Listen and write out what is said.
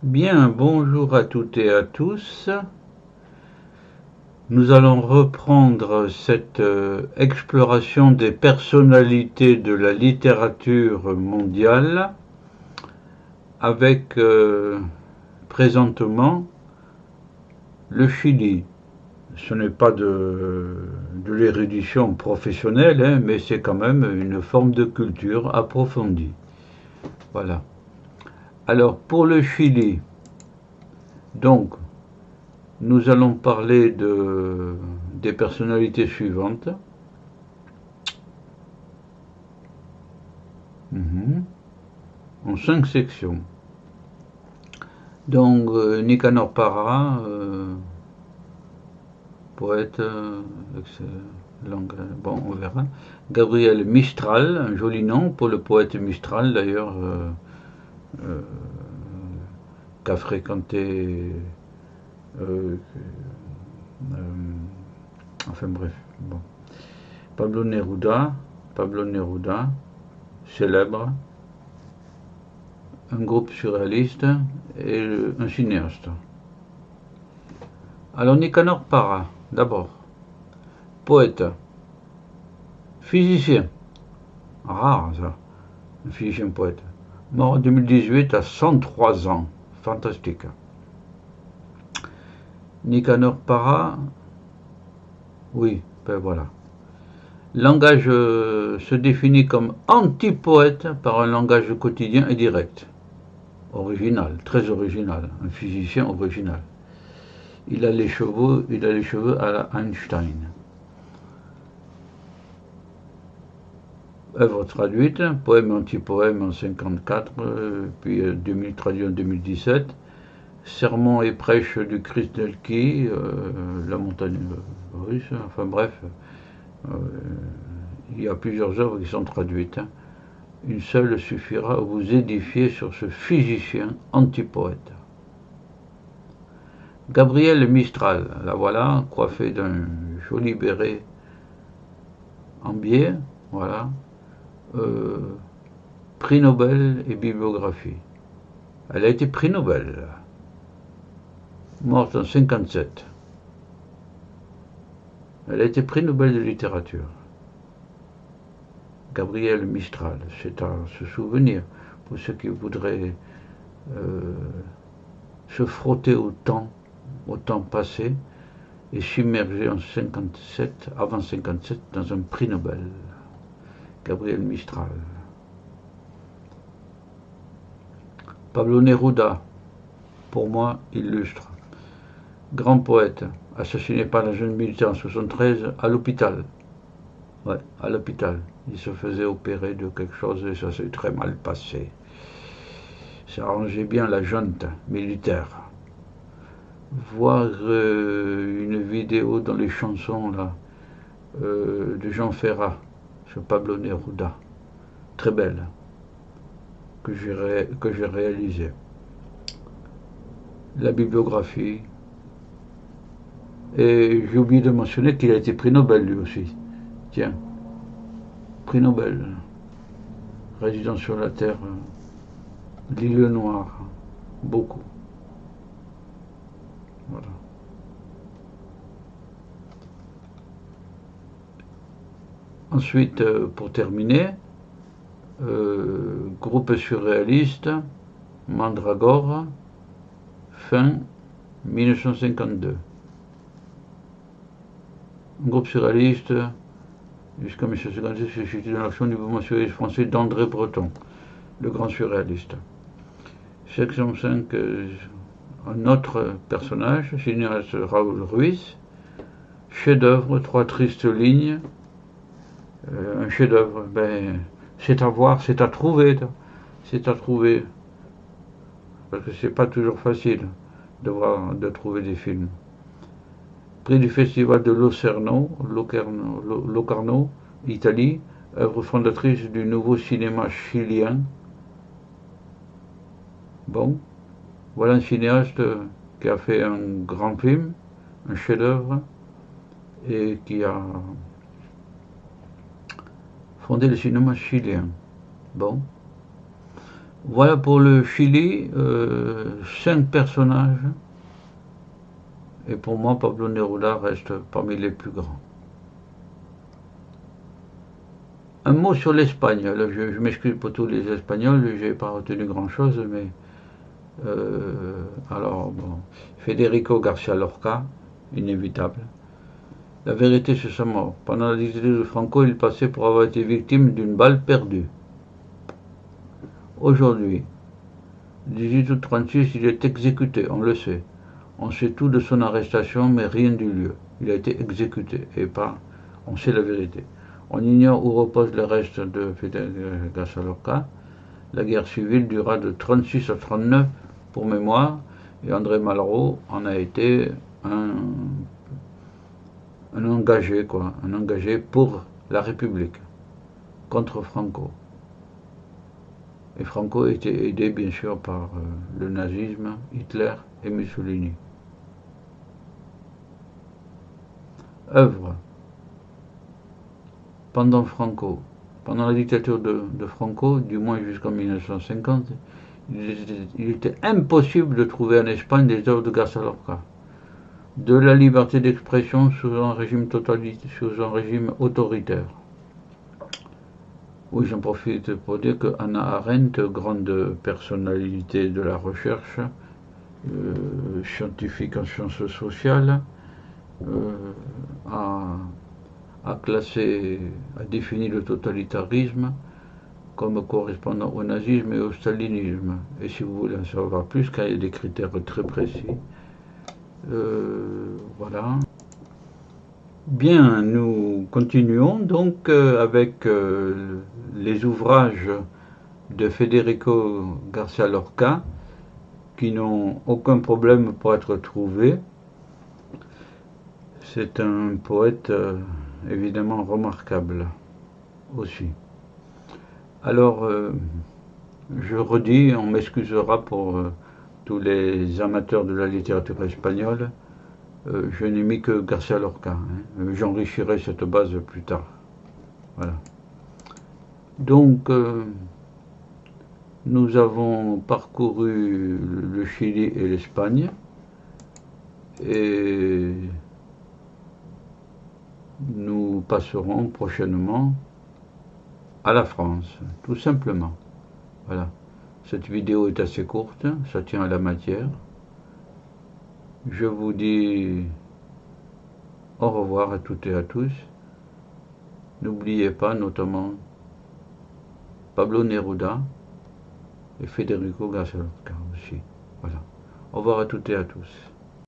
Bien, bonjour à toutes et à tous. Nous allons reprendre cette exploration des personnalités de la littérature mondiale avec présentement le Chili. Ce n'est pas de l'érudition professionnelle, hein, mais c'est quand même une forme de culture approfondie. Voilà. Alors pour le Chili, donc nous allons parler des personnalités suivantes. En 5 sections. Donc Nicanor Parra, poète, bon on verra. Gabriel Mistral, un joli nom pour le poète Mistral d'ailleurs, euh, qu'a fréquenté, euh, enfin bref, bon. Pablo Neruda, célèbre, un groupe surréaliste et un cinéaste. Alors Nicanor Parra, d'abord, poète, physicien, rare ça, un physicien poète, mort en 2018 à 103 ans, fantastique. Nicanor Parra, oui, ben voilà. Langage se définit comme anti-poète par un langage quotidien et direct. Original, très original, un physicien original. Il a les cheveux à la Einstein. Œuvre traduite, poème anti-poème en 54, puis 2000, traduit en 2017. Sermons et prêches du Christ Delki, la montagne russe, enfin bref, euh, il y a plusieurs œuvres qui sont traduites. Une seule suffira à vous édifier sur ce physicien anti-poète. Gabriel Mistral, la voilà, coiffée d'un joli béret en biais, voilà, prix Nobel et bibliographie. Elle a été prix Nobel, morte en 57. Elle a été prix Nobel de littérature. Gabriel Mistral, c'est à se souvenir pour ceux qui voudraient euh, se frotter au temps passé et s'immerger en 57, avant 57, dans un prix Nobel. Gabriel Mistral. Pablo Neruda, pour moi, illustre. Grand poète, assassiné par la jeune militaire en 73 à l'hôpital. Ouais, à l'hôpital. Il se faisait opérer de quelque chose et ça s'est très mal passé. Ça arrangeait bien la junte militaire. Voir une vidéo dans les chansons là, de Jean Ferrat sur Pablo Neruda, très belle, que j'ai réalisée. La bibliographie. Et j'ai oublié de mentionner qu'il a été prix Nobel lui aussi. Tiens, prix Nobel, résident sur la Terre, l'île Noire, beaucoup. Voilà. Ensuite, pour terminer, groupe surréaliste, Mandragore, fin 1952. Un groupe surréaliste jusqu'en 1956 se situe dans l'action du mouvement surréaliste français d'André Breton, le grand surréaliste. Section 5, un autre personnage, cinéaste Raoul Ruiz, chef-d'œuvre, 3 tristes lignes, un chef-d'œuvre, ben, c'est à voir, c'est à trouver, parce que c'est pas toujours facile de trouver des films. Prix du Festival de Locarno, Italie, œuvre fondatrice du nouveau cinéma chilien. Bon, voilà un cinéaste qui a fait un grand film, un chef-d'œuvre, et qui a fondé le cinéma chilien. Bon. Voilà pour le Chili, 5 personnages, et pour moi Pablo Neruda reste parmi les plus grands. Un mot sur l'Espagne. Je m'excuse pour tous les Espagnols, je n'ai pas retenu grand-chose, mais alors bon, Federico García Lorca, inévitable. La vérité sur sa mort. Pendant la dictature de Franco, il passait pour avoir été victime d'une balle perdue. Aujourd'hui, 18 août 36, il est exécuté, on le sait. On sait tout de son arrestation, mais rien du lieu. Il a été exécuté, et pas, on sait la vérité. On ignore où repose le reste de Federico García Lorca. La guerre civile dura de 36 à 39, pour mémoire, et André Malraux en a été un engagé, quoi, un engagé pour la République, contre Franco. Et Franco était aidé bien sûr par le nazisme, Hitler et Mussolini. Œuvre. Pendant Franco, pendant la dictature de Franco, du moins jusqu'en 1950, il était impossible de trouver en Espagne des œuvres de García Lorca. De la liberté d'expression sous un régime autoritaire. Oui, j'en profite pour dire que Hannah Arendt, grande personnalité de la recherche, scientifique en sciences sociales, a défini le totalitarisme comme correspondant au nazisme et au stalinisme. Et si vous voulez en savoir plus, car il y a des critères très précis, voilà. Bien, nous continuons donc avec les ouvrages de Federico García Lorca qui n'ont aucun problème pour être trouvés. C'est un poète évidemment remarquable aussi. Alors, je redis, on m'excusera pour tous les amateurs de la littérature espagnole, je n'ai mis que García Lorca. J'enrichirai cette base plus tard. Voilà. Donc, nous avons parcouru le Chili et l'Espagne. Et nous passerons prochainement à la France, tout simplement. Voilà. Cette vidéo est assez courte, ça tient à la matière. Je vous dis au revoir à toutes et à tous. N'oubliez pas notamment Pablo Neruda et Federico García Lorca aussi. Voilà. Au revoir à toutes et à tous.